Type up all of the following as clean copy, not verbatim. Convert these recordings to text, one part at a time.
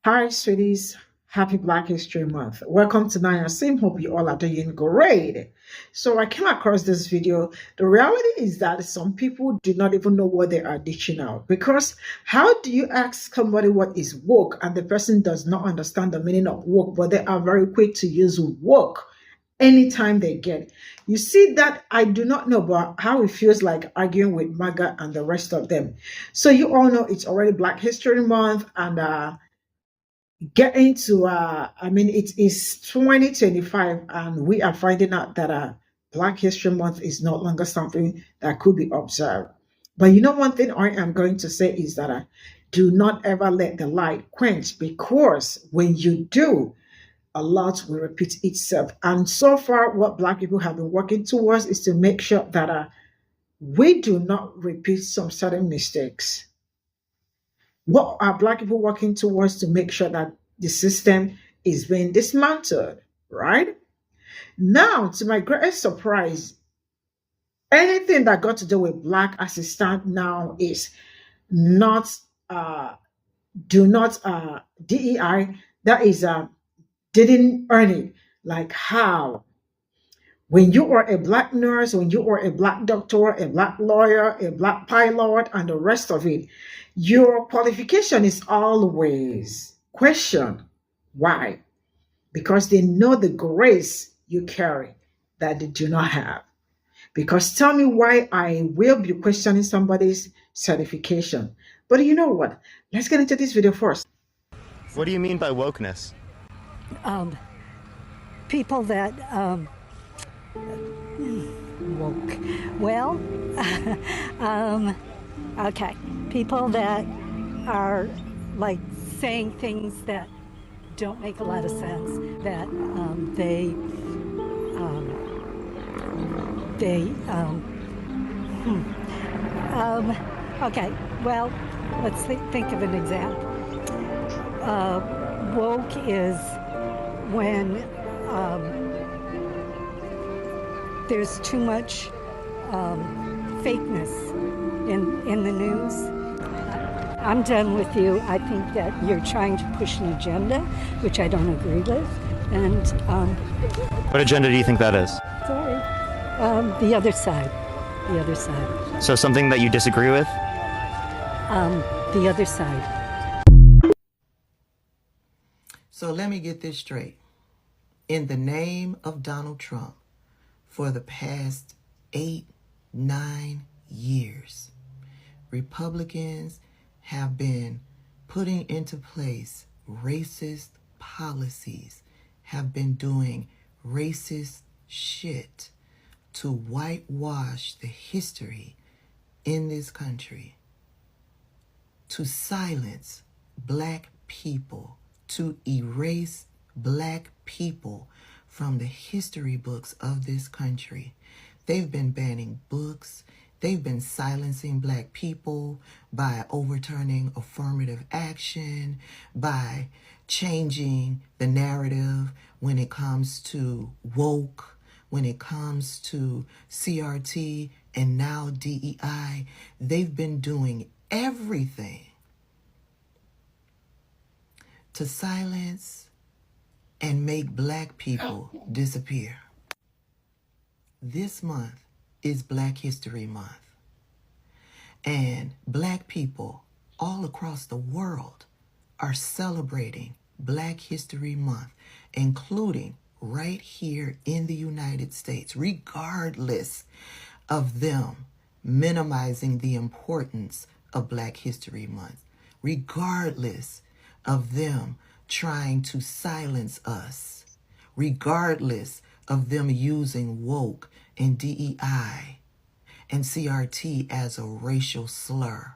Hi, sweeties. Happy Black History Month. Welcome to Naya Sim. Hope you all are doing great. So I came across this video. The reality is that some people do not even know what they are dishing out. Because how do you ask somebody what is woke and the person does not understand the meaning of woke, but they are very quick to use woke anytime they get. You see that I do not know about how it feels like arguing with MAGA and the rest of them. So you all know it's already Black History Month and getting to I mean it is 2025 and we are finding out that Black History Month is no longer something that could be observed. But you know, one thing I am going to say is that do not ever let the light quench, because when you do, a lot will repeat itself. And so far what Black people have been working towards is to make sure that we do not repeat some certain mistakes. What are Black people working towards to make sure that the system is being dismantled, right? Now, to my greatest surprise, anything that got to do with Black as it stands now is not, uh, do not, DEI, that is, didn't earn it. Like how? When you are a Black nurse, when you are a Black doctor, a Black lawyer, a Black pilot, and the rest of it, your qualification is always questioned. Why? Because they know the grace you carry that they do not have. Because tell me why I will be questioning somebody's certification. But you know what? Let's get into this video first. What do you mean by wokeness? People that woke. Well, okay. People that are like saying things that don't make a lot of sense. That okay. Well, let's think of an example. Woke is when there's too much fakeness in the news. I'm done with you. I think that you're trying to push an agenda, which I don't agree with. And What agenda do you think that is? sorry, the other side. The other side. So something that you disagree with? The other side. So let me get this straight. In the name of Donald Trump, for the past 8-9 years, Republicans have been putting into place racist policies, have been doing racist shit to whitewash the history in this country, to silence Black people, to erase Black people from the history books of this country. They've been banning books. They've been silencing Black people by overturning affirmative action, by changing the narrative when it comes to woke, when it comes to CRT, and now DEI. They've been doing everything to silence and make Black people disappear. This month is Black History Month. And Black people all across the world are celebrating Black History Month, including right here in the United States, regardless of them minimizing the importance of Black History Month, regardless of them trying to silence us, regardless of them using woke and DEI and CRT as a racial slur,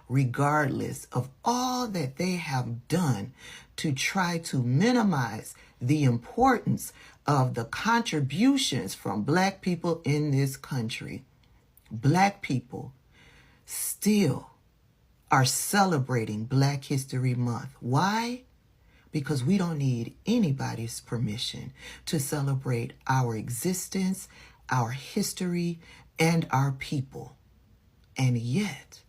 regardless of all that they have done to try to minimize the importance of the contributions from Black people in this country. Black people still are celebrating Black History Month. Why? Because we don't need anybody's permission to celebrate our existence, our history, and our people. And yet,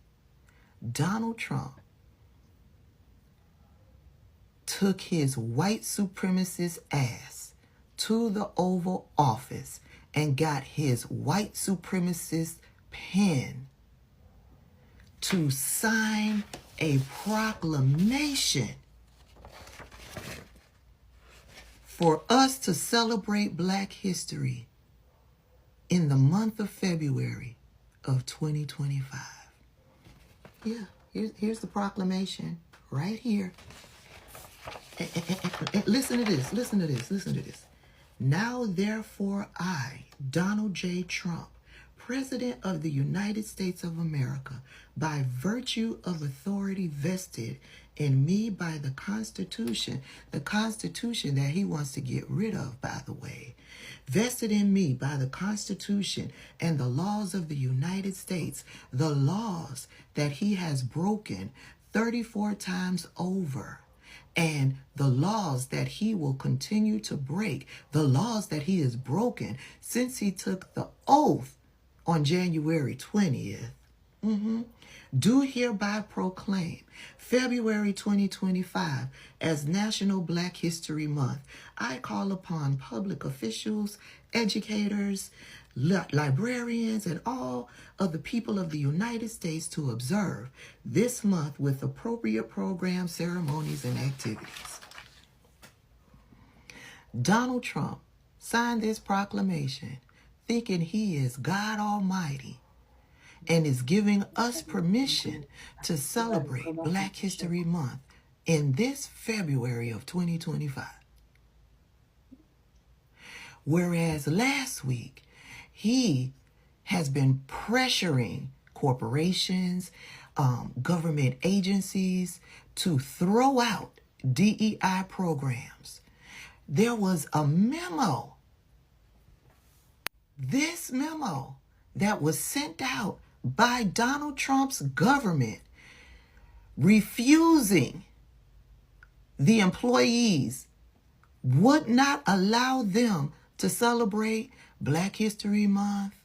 Donald Trump took his white supremacist ass to the Oval Office and got his white supremacist pen to sign a proclamation for us to celebrate Black history in the month of February of 2025. Yeah, here's the proclamation right here. And listen to this, listen to this, listen to this. Now, therefore, I, Donald J. Trump, President of the United States of America, by virtue of authority vested in me by the Constitution that he wants to get rid of, by the way, vested in me by the Constitution and the laws of the United States, the laws that he has broken 34 times over, and the laws that he will continue to break, the laws that he has broken since he took the oath on January 20th, do hereby proclaim February 2025 as National Black History Month. I call upon public officials, educators, librarians, and all of the people of the United States to observe this month with appropriate programs, ceremonies, and activities. Donald Trump signed this proclamation thinking he is God Almighty and is giving us permission to celebrate Black History Month in this February of 2025. Whereas last week, he has been pressuring corporations, government agencies to throw out DEI programs. There was a memo, this memo that was sent out by Donald Trump's government refusing the employees, would not allow them to celebrate Black History Month,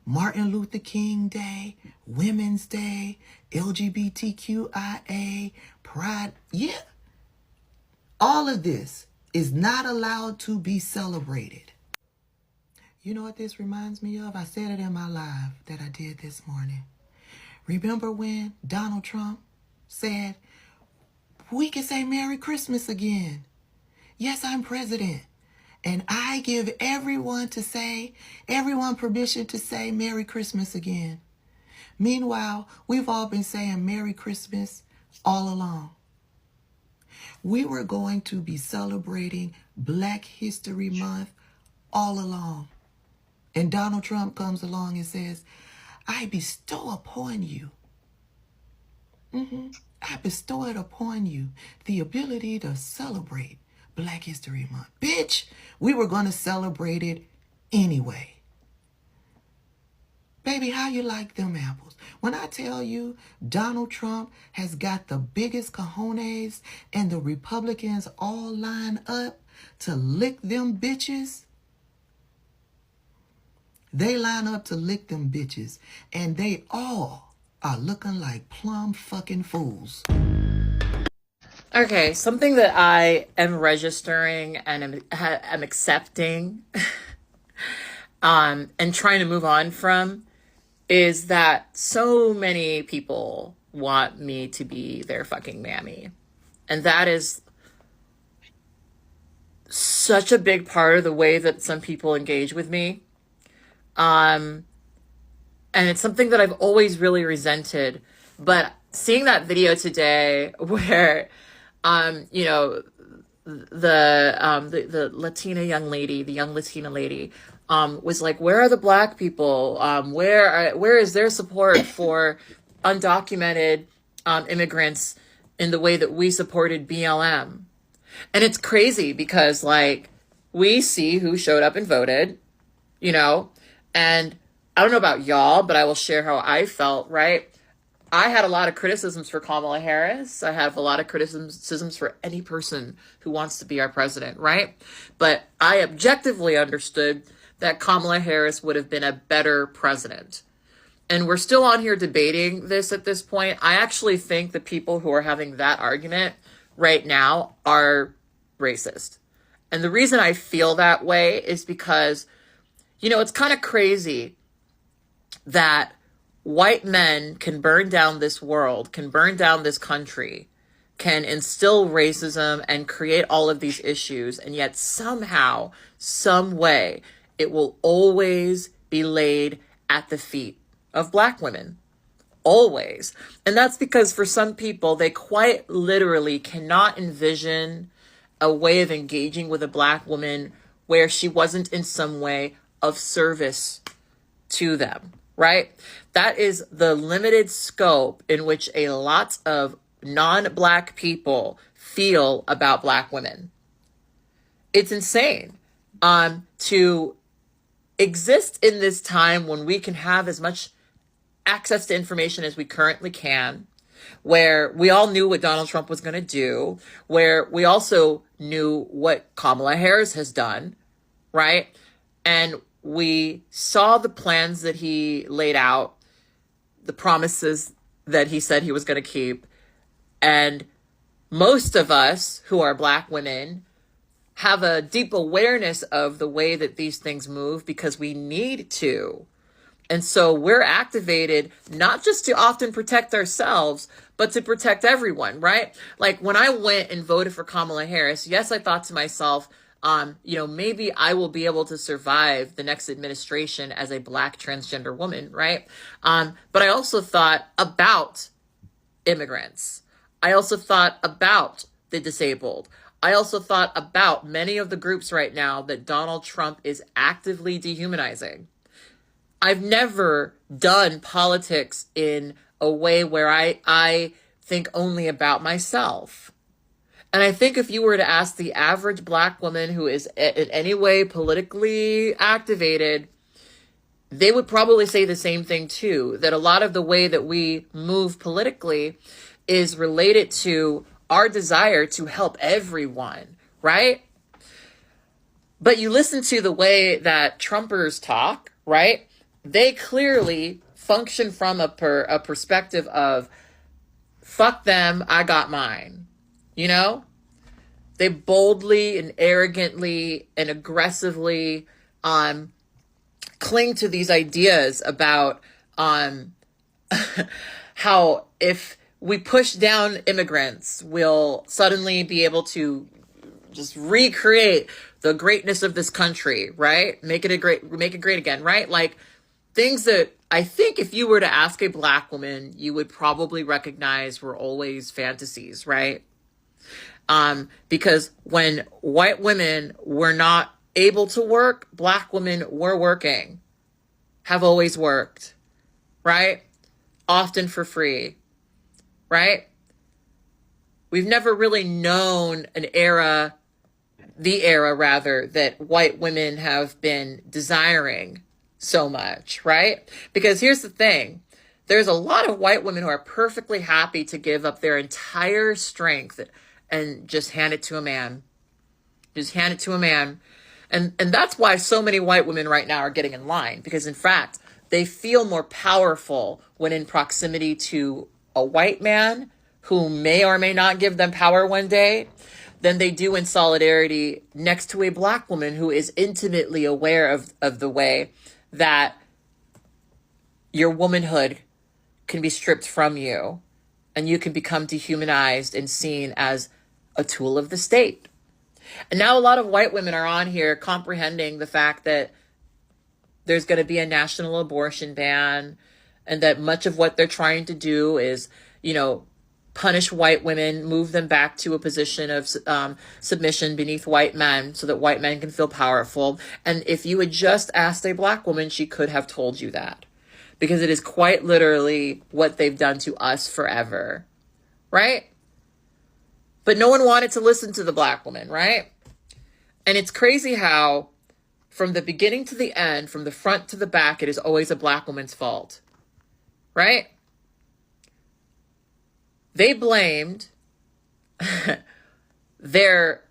Martin Luther King Day, Women's Day, LGBTQIA, Pride. Yeah, all of this is not allowed to be celebrated. You know what this reminds me of? I said it in my live that I did this morning. Remember when Donald Trump said, we can say Merry Christmas again. Yes, I'm president. And I give everyone permission to say Merry Christmas again. Meanwhile, we've all been saying Merry Christmas all along. We were going to be celebrating Black History Month all along. And Donald Trump comes along and says, I bestow upon you, I bestow it upon you the ability to celebrate Black History Month. Bitch, we were going to celebrate it anyway. Baby, how you like them apples? When I tell you Donald Trump has got the biggest cojones and the Republicans all line up to lick them bitches, they line up to lick them bitches, and they all are looking like plum fucking fools. Okay, something that I am registering and am accepting and trying to move on from is that so many people want me to be their fucking mammy. And that is such a big part of the way that some people engage with me. And it's something that I've always really resented. But seeing that video today where, the Latina young lady, the young Latina lady, was like, where are the Black people? Where is their support for undocumented immigrants in the way that we supported BLM? And it's crazy because, like, we see who showed up and voted, and I don't know about y'all, but I will share how I felt, right? I had a lot of criticisms for Kamala Harris. I have a lot of criticisms for any person who wants to be our president, right? But I objectively understood that Kamala Harris would have been a better president. And we're still on here debating this at this point. I actually think the people who are having that argument right now are racist. And the reason I feel that way is because, it's kind of crazy that white men can burn down this world, can burn down this country, can instill racism and create all of these issues. And yet somehow, some way, it will always be laid at the feet of Black women. Always. And that's because for some people, they quite literally cannot envision a way of engaging with a Black woman where she wasn't in some way of service to them, right? That is the limited scope in which a lot of non-Black people feel about Black women. It's insane to exist in this time when we can have as much access to information as we currently can, where we all knew what Donald Trump was going to do, where we also knew what Kamala Harris has done, right? And we saw the plans that he laid out, the promises that he said he was going to keep. And most of us who are Black women have a deep awareness of the way that these things move because we need to. And so we're activated not just to often protect ourselves, but to protect everyone, right? Like when I went and voted for Kamala Harris, yes, I thought to myself, maybe I will be able to survive the next administration as a Black transgender woman, right? But I also thought about immigrants. I also thought about the disabled. I also thought about many of the groups right now that Donald Trump is actively dehumanizing. I've never done politics in a way where I think only about myself. And I think if you were to ask the average Black woman who is in any way politically activated, they would probably say the same thing too, that a lot of the way that we move politically is related to our desire to help everyone, right? But you listen to the way that Trumpers talk, right? They clearly function from a perspective of, fuck them, I got mine, They boldly and arrogantly and aggressively cling to these ideas about how if we push down immigrants, we'll suddenly be able to just recreate the greatness of this country, right? Make it great again, right? Like things that I think if you were to ask a Black woman, you would probably recognize were always fantasies, right? Because when white women were not able to work, Black women were working, have always worked, right? Often for free, right? We've never really known the era that white women have been desiring so much, right? Because here's the thing. There's a lot of white women who are perfectly happy to give up their entire strength and just hand it to a man. Just hand it to a man. And that's why so many white women right now are getting in line, because in fact, they feel more powerful when in proximity to a white man who may or may not give them power one day than they do in solidarity next to a Black woman who is intimately aware of the way that your womanhood can be stripped from you and you can become dehumanized and seen as a tool of the state. And now a lot of white women are on here comprehending the fact that there's going to be a national abortion ban and that much of what they're trying to do is, punish white women, move them back to a position of submission beneath white men so that white men can feel powerful. And if you had just asked a Black woman, she could have told you that, because it is quite literally what they've done to us forever, right? But no one wanted to listen to the Black woman, right? And it's crazy how from the beginning to the end, from the front to the back, it is always a Black woman's fault, right? They blamed their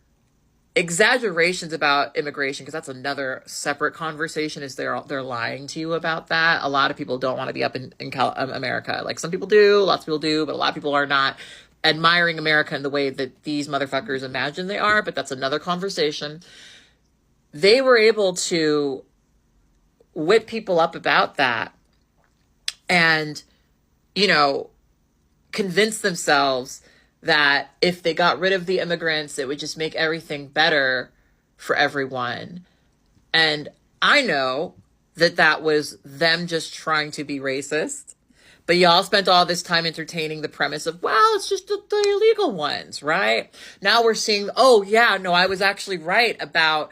exaggerations about immigration, because that's another separate conversation, is they're lying to you about that. A lot of people don't want to be up in America. Like some people do, lots of people do, but a lot of people are not. admiring America in the way that these motherfuckers imagine they are, but that's another conversation. They were able to whip people up about that and, you know, convince themselves that if they got rid of the immigrants, it would just make everything better for everyone. And I know that that was them just trying to be racist. But y'all spent all this time entertaining the premise of, well, it's just the illegal ones, right? Now we're seeing, oh, yeah, no, I was actually right about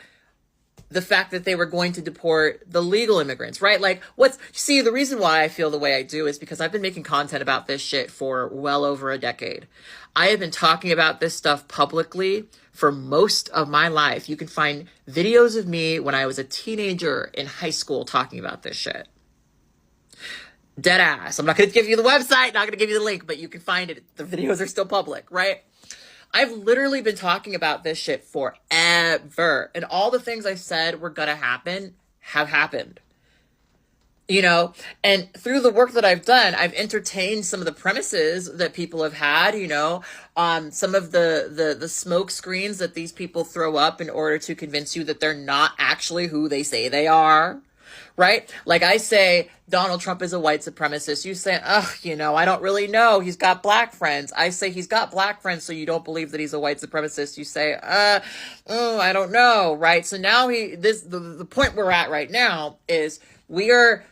the fact that they were going to deport the legal immigrants, right? Like, see, the reason why I feel the way I do is because I've been making content about this shit for well over a decade. I have been talking about this stuff publicly for most of my life. You can find videos of me when I was a teenager in high school talking about this shit. Dead ass. I'm not going to give you the website, not going to give you the link, but you can find it. The videos are still public, right? I've literally been talking about this shit forever. And all the things I said were going to happen have happened. You know, and through the work that I've done, I've entertained some of the premises that people have had, you know, some of the smoke screens that these people throw up in order to convince you that they're not actually who they say they are. Right? Like I say, Donald Trump is a white supremacist. You say, you know, I don't really know. He's got black friends. I say he's got black friends, so you don't believe that he's a white supremacist. You say, I don't know. Right? So now the point we're at right now is we are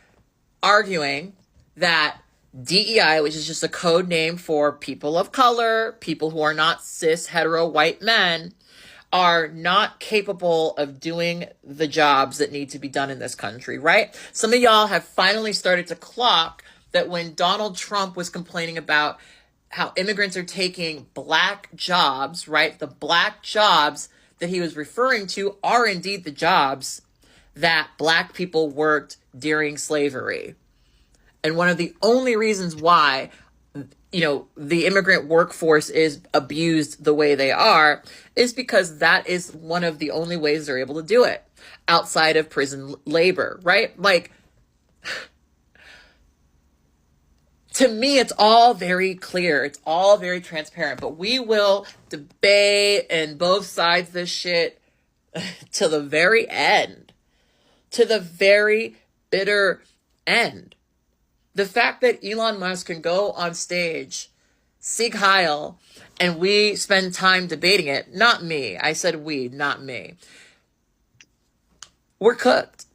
arguing that DEI, which is just a code name for people of color, people who are not cis, hetero, white men, are not capable of doing the jobs that need to be done in this country, right? Some of y'all have finally started to clock that when Donald Trump was complaining about how immigrants are taking black jobs, right? The black jobs that he was referring to are indeed the jobs that black people worked during slavery. And one of the only reasons why, you know, the immigrant workforce is abused the way they are is because that is one of the only ways they're able to do it outside of prison labor, right? Like, to me, it's all very clear. It's all very transparent, but we will debate and both sides this shit to the very end, to the very bitter end. The fact that Elon Musk can go on stage, Sieg Heil, and we spend time debating it, not me. I said we, not me. We're cooked,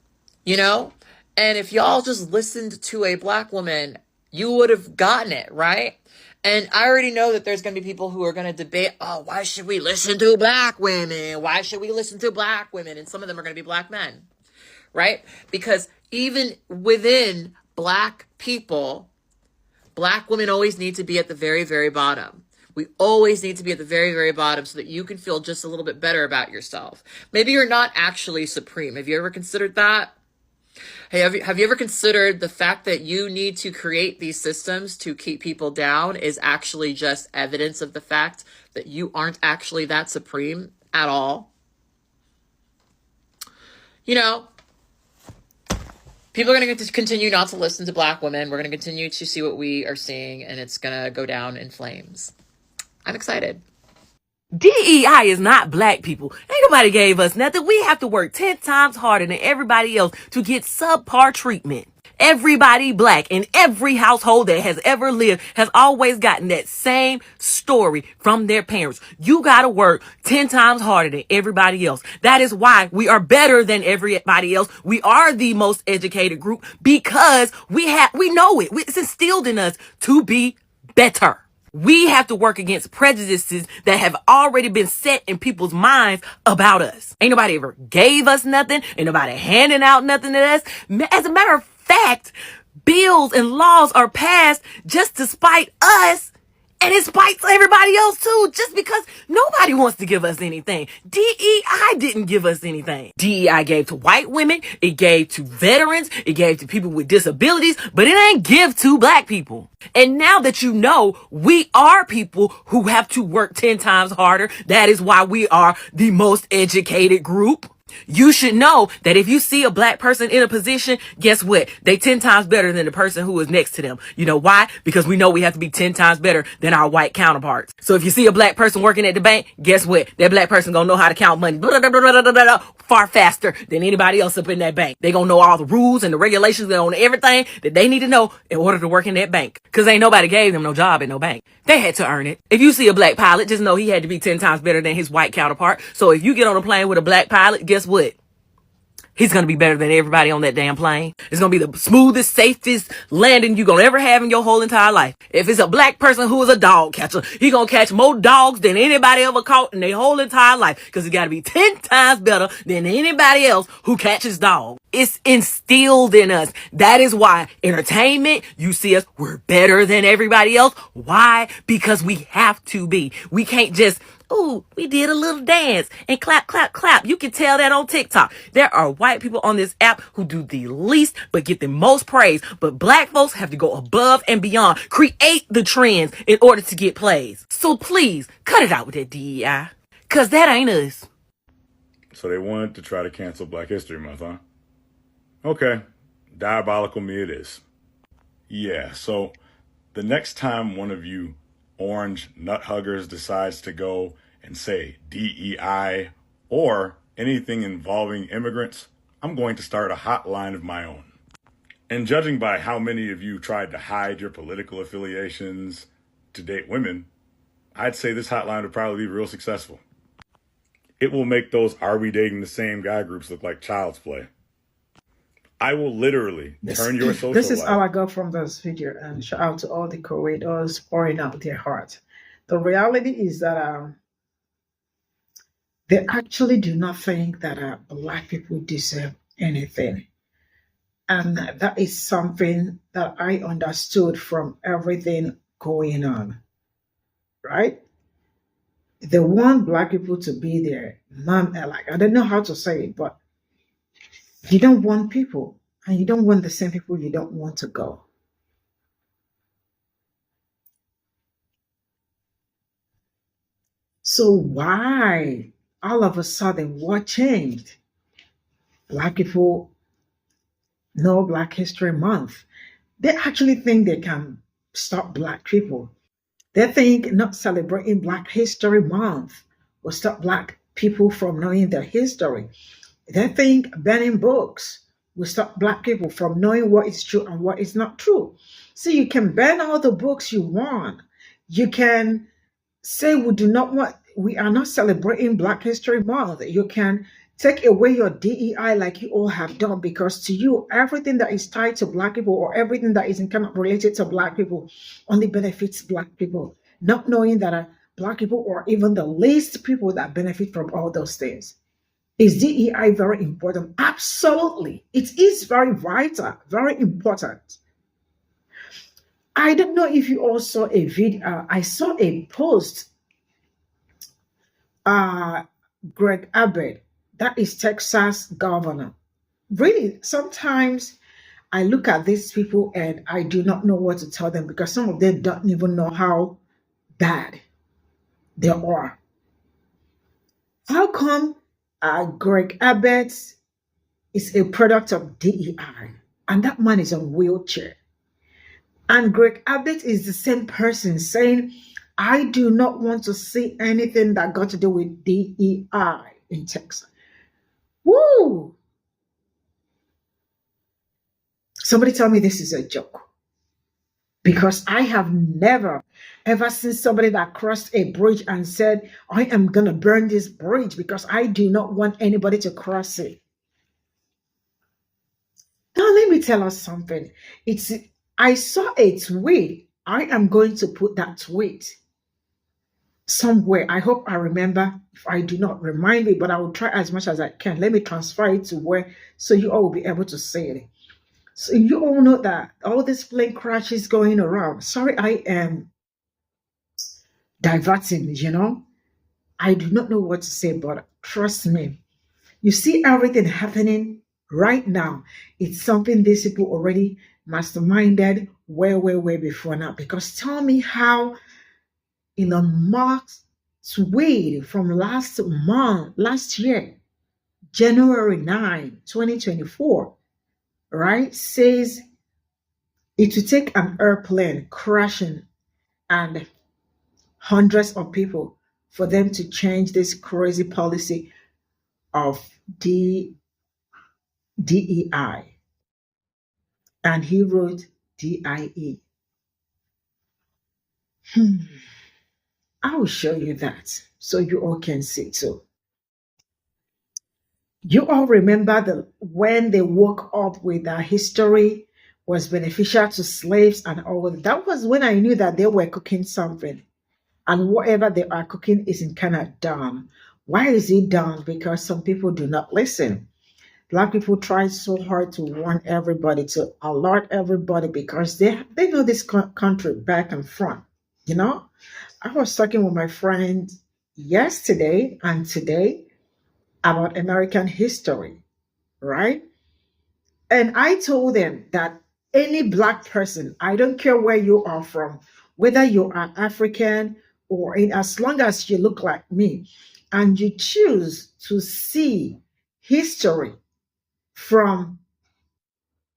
you know? And if y'all just listened to a black woman, you would have gotten it, right? And I already know that there's going to be people who are going to debate, oh, why should we listen to black women? Why should we listen to black women? And some of them are going to be black men, right? Because even within black people, black women always need to be at the very, very bottom. We always need to be at the very, very bottom so that you can feel just a little bit better about yourself. Maybe you're not actually supreme. Have you ever considered that? Hey, have you ever considered the fact that you need to create these systems to keep people down is actually just evidence of the fact that you aren't actually that supreme at all? You know, people are going to continue not to listen to black women. We're going to continue to see what we are seeing, and it's going to go down in flames. I'm excited. DEI is not black people. Ain't nobody gave us nothing. We have to work 10 times harder than everybody else to get subpar treatment. Everybody black in every household that has ever lived has always gotten that same story from their parents. You gotta work 10 times harder than everybody else. That is why we are better than everybody else. We are the most educated group because we know it. It's instilled in us to be better. We have to work against prejudices that have already been set in people's minds about us. Ain't nobody ever gave us nothing. Ain't nobody handing out nothing to us. As a matter of fact, bills and laws are passed just to spite us, and it spites everybody else too, just because nobody wants to give us anything. DEI didn't give us anything. DEI gave to white women, it gave to veterans, it gave to people with disabilities, but it ain't give to black people. And now that you know we are people who have to work 10 times harder, that is why we are the most educated group. You should know that if you see a black person in a position, guess what? They 10 times better than the person who is next to them. You know why? Because we know we have to be 10 times better than our white counterparts. So if you see a black person working at the bank, guess what? That black person gonna know how to count money far faster than anybody else up in that bank. They gonna know all the rules and the regulations on everything that they need to know in order to work in that bank. Cause ain't nobody gave them no job at no bank. They had to earn it. If you see a black pilot, just know he had to be 10 times better than his white counterpart. So if you get on a plane with a black pilot, guess what? He's going to be better than everybody on that damn plane. It's going to be the smoothest, safest landing you're going to ever have in your whole entire life. If it's a black person who is a dog catcher, he going to catch more dogs than anybody ever caught in their whole entire life. Because he got to be 10 times better than anybody else who catches dogs. It's instilled in us. That is why entertainment, you see us, we're better than everybody else. Why? Because we have to be. We can't just, ooh, we did a little dance and clap, clap, clap. You can tell that on TikTok. There are white people on this app who do the least but get the most praise. But black folks have to go above and beyond, create the trends in order to get plays. So please, cut it out with that DEI. Cause that ain't us. So they wanted to try to cancel Black History Month, huh? Okay, diabolical me it is. Yeah, so the next time one of you orange nut huggers decides to go and say DEI or anything involving immigrants, I'm going to start a hotline of my own. And judging by how many of you tried to hide your political affiliations to date women, I'd say this hotline would probably be real successful. It will make those "are we dating the same guy" groups look like child's play. I will literally turn your social This is life. all I got from this video, and shout out to all the creators pouring out their heart. The reality is that they actually do not think that black people deserve anything. And that is something that I understood from everything going on, right? They want black people to be there. Like, I don't know how to say it, but you don't want people, and you don't want the same people you don't want to go. So why all of a sudden what changed? Black people know Black History Month. They actually think they can stop black people. They think not celebrating Black History Month will stop black people from knowing their history. They think banning books will stop black people from knowing what is true and what is not true. See, you can ban all the books you want. You can say we are not celebrating Black History Month. You can take away your DEI like you all have done, because to you, everything that is tied to black people or everything that is kind of related to black people only benefits black people, not knowing that black people are even the least people that benefit from all those things. Is DEI very important? Absolutely. It is very vital, very important. I don't know if you all saw a video. I saw a post. Greg Abbott, that is Texas governor. Really, sometimes I look at these people and I do not know what to tell them, because some of them don't even know how bad they are. How come Greg Abbott is a product of DEI and that man is on a wheelchair? And Greg Abbott is the same person saying, I do not want to see anything that got to do with DEI in Texas. Woo! Somebody tell me this is a joke. Because I have never, ever seen somebody that crossed a bridge and said, I am going to burn this bridge because I do not want anybody to cross it. Now, let me tell us something. I saw a tweet. I am going to put that tweet somewhere. I hope I remember. If I do not, remind me, but I will try as much as I can. Let me transfer it to where, so you all will be able to see it. So you all know that all this plane crashes going around. Sorry, I am diverting, I do not know what to say, but trust me. You see everything happening right now. It's something these people already masterminded way before now. Because tell me how in a March tweet from last year, January 9, 2024, right, says it will take an airplane crashing and hundreds of people for them to change this crazy policy of DEI. And he wrote DIE. I will show you that so you all can see too. You all remember when they woke up with that history was beneficial to slaves and all that was when I knew that they were cooking something. And whatever they are cooking isn't kind of done. Why is it done? Because some people do not listen. Black people try so hard to warn everybody, to alert everybody because they know this country back and front. You know, I was talking with my friend yesterday and today about American history, right? And I told them that any Black person, I don't care where you are from, whether you are African or in, as long as you look like me, and you choose to see history from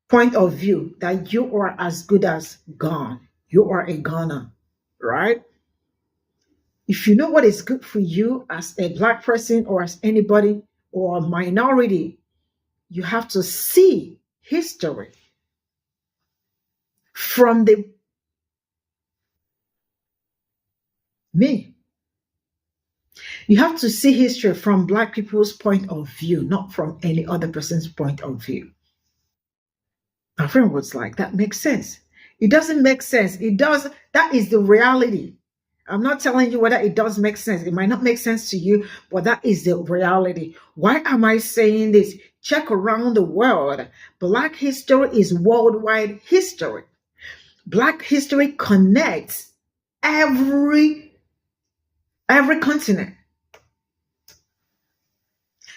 point of view that you are as good as gone, you are a goner, right? If you know what is good for you as a Black person or as anybody or a minority, you have to see history from the me. You have to see history from Black people's point of view, not from any other person's point of view. My friend was like, that makes sense. It doesn't make sense. It does. That is the reality. I'm not telling you whether it does make sense. It might not make sense to you, but that is the reality. Why am I saying this? Check around the world. Black history is worldwide history. Black history connects every continent.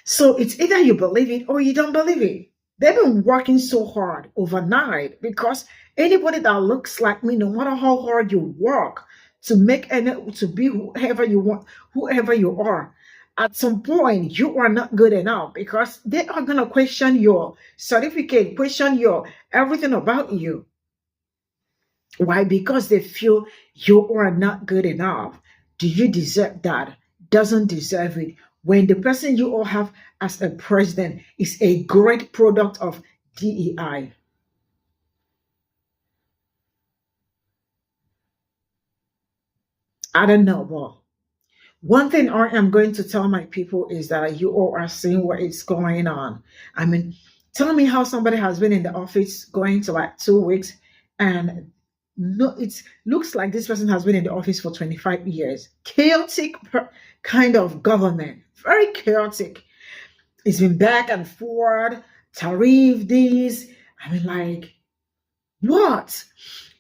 So it's either you believe it or you don't believe it. They've been working so hard overnight because anybody that looks like me, no matter how hard you work to make to be whoever you want, whoever you are, at some point you are not good enough because they are gonna question your certificate, question your everything about you. Why? Because they feel you are not good enough. Do you deserve that? Doesn't deserve it. When the person you all have as a president is a great product of DEI. I don't know, but one thing I am going to tell my people is that you all are seeing what is going on. I mean, tell me how somebody has been in the office going to like 2 weeks and no, it looks like this person has been in the office for 25 years. Chaotic kind of government, very chaotic. It's been back and forth, tariff this. I mean, like, what?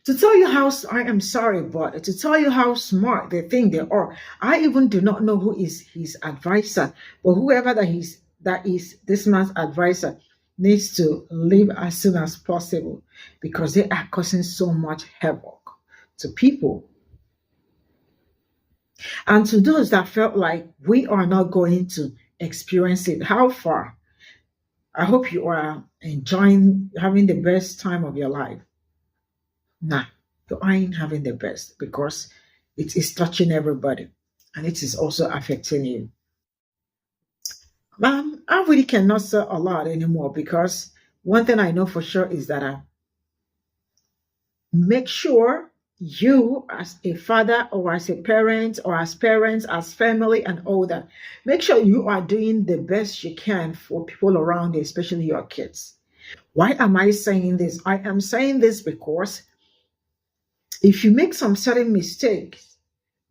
To tell you how, I am sorry, but to tell you how smart they think they are, I even do not know who is his advisor, but whoever that is this man's advisor needs to leave as soon as possible because they are causing so much havoc to people. And to those that felt like we are not going to experience it, how far? I hope you are enjoying having the best time of your life. Nah, you ain't having the best because it is touching everybody and it is also affecting you. I really cannot say a lot anymore because one thing I know for sure is that I make sure you as a father or as a parent or as parents, as family and all that, make sure you are doing the best you can for people around you, especially your kids. Why am I saying this? I am saying this because if you make some certain mistakes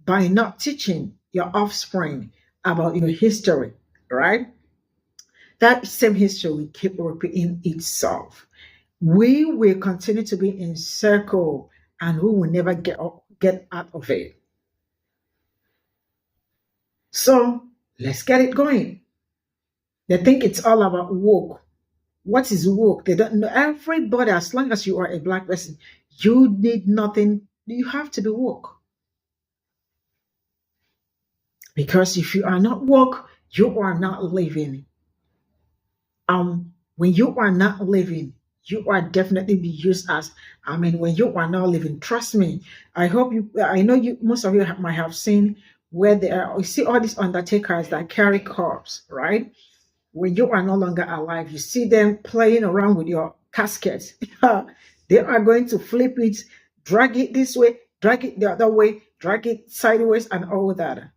by not teaching your offspring about your history, right? That same history will keep repeating itself. We will continue to be in circle and we will never get out of it. So let's get it going. They think it's all about woke. What is woke? They don't know. Everybody, as long as you are a Black person, you need nothing. You have to be woke. Because if you are not woke, you are not living When you are not living, you are definitely be used as, when you are not living, trust me. I know you, most of you might have seen where you see all these undertakers that carry corpse, right? When you are no longer alive, you see them playing around with your casket. They are going to flip it, drag it this way, drag it the other way, drag it sideways, and all that,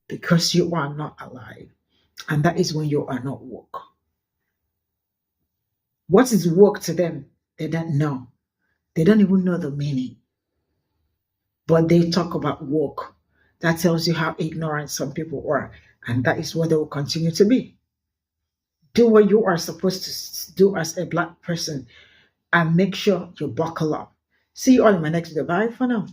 because you are not alive. And that is when you are not woke. What is woke to them? They don't know. They don't even know the meaning. But they talk about woke. That tells you how ignorant some people are. And that is what they will continue to be. Do what you are supposed to do as a Black person and make sure you buckle up. See you all in my next video. Bye for now.